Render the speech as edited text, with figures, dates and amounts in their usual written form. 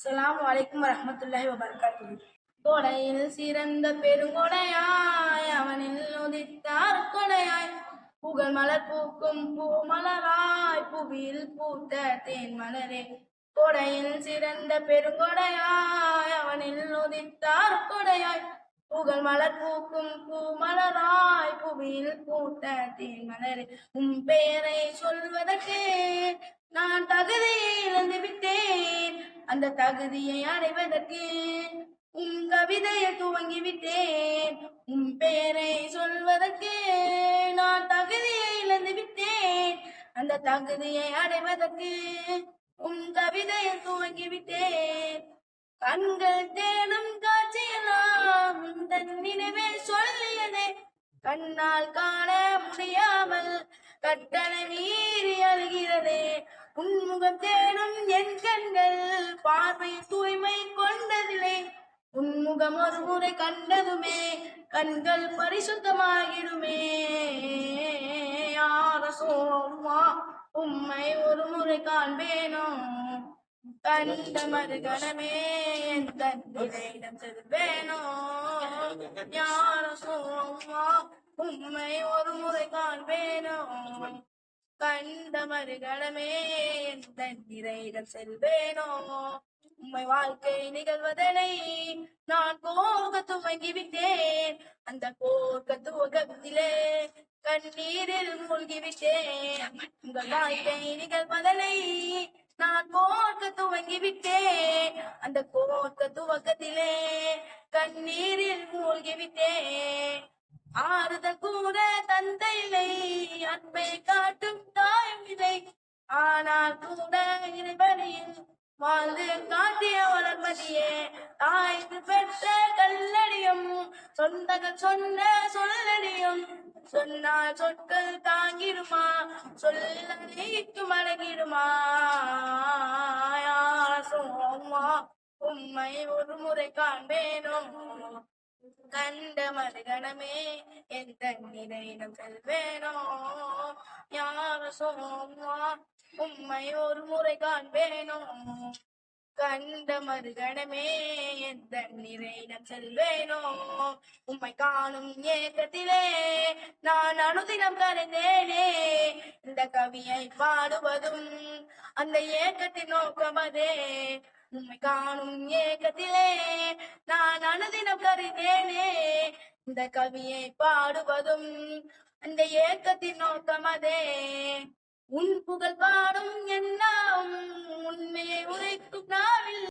அஸ்ஸலாமு அலைக்கும் வரஹ்மத்துல்லாஹி வபரகாத்துஹு. கொடையில் சிறந்த பெருங்கொடையாய் அவனில் உதித்தார் கொடையாய் புகழ் மலர் பூக்கும் பூமலராய் புவியில் பூத்த தேன் மலரே. கொடையில் சிறந்த பெருங்கொடையாய் அவனில் உதித்தார் கொடையாய் புகழ் மலர் பூக்கும் பூமலராய் புவியில் பூத்த தேன் மலரே. பெயரை சொல்வதற்கு நான் தகுதியை இழந்து விட்டேன், அந்த தகுதியை அடைவதற்கு கவிதையை துவங்கிவிட்டேன். பெயரை சொல்வதற்கு நான் தகுதியை இழந்து விட்டேன், அந்த தகுதியை அடைவதற்கு கவிதையை துவங்கிவிட்டேன். கண்கள் தேடும் காட்சியெல்லாம் தன் நினைவே சொல்லியதே, கண்ணால் காண முடியாமல் கட்டளை மீறி அழுகிறதே. உன்முகம் தேடும் என் கண்கள் பார்வை தூய்மை கொண்டதில்லை, உன்முகம் ஒரு முறை கண்டதுமே கண்கள் பரிசுத்தமாகிடுமே. யா ரசூலல்லாஹ், உம்மை ஒரு முறை காண்பேனோ, கண்ட மறுகணமே என் தன்னிடம் செல்வேனோ. யா ரசூலல்லாஹ், உம்மை ஒரு முறை காண்பேனோ, கண்ட மறுகணமே என் தன்னிடம் செல்வேனோ. உம்மை வாழ்க்கை நிகழ்வதனை நான் போக துவங்கிவிட்டேன், அந்த போக துவக்கத்திலே கண்ணீரில் மூழ்கிவிட்டேன். உங்கள் வாழ்க்கை நிகழ்வதனை நான் போக்க துவங்கிவிட்டேன், அந்த போக்க துவக்கத்திலே கண்ணீரில் மூழ்கிவிட்டேன். ஆறுதல் கூட தந்தை இல்லை, அன்பை காட்டும் தாயும் இல்லை, ஆனால் கூட இறைவனில் வாழ்ந்து காட்டிய வளர்மதியே. தாய்க்கு பெற்ற கல்லடியும் சொந்தங்கள் சொன்ன சொல்லடியும், சொன்னால் சொற்கள் தாங்கிடுமா, சொல்லைக்கும் அடங்கிடுமா. யா ரசூலல்லாஹ், உம்மை ஒரு முறை காண்பேனோ, கண்ட மறுகணமே என் தன்னிடம் செல்வேனோ. யா ரசூலல்லாஹ், உம்மை ஒரு முறை காண்பேனோ, கண்ட மறுகணமே என் தன்னிடம் செல்வேனோ. உம்மை காணும் ஏக்கத்திலே நான் அனுதினம் கரைந்தேனே, இந்த கவியை பாடுவதும் அந்த ஏக்கத்தின் நோக்கமதே. உம்மை காணும் ஏக்கத்திலே நான் அனுதினம் கரைந்தேனே, இந்த கவியை பாடுவதும் அந்த ஏக்கத்தின் நோக்கமதே. உன் புகழ் பாடும் எல்லாம் உண்மையை உரைக்கும் நாவில்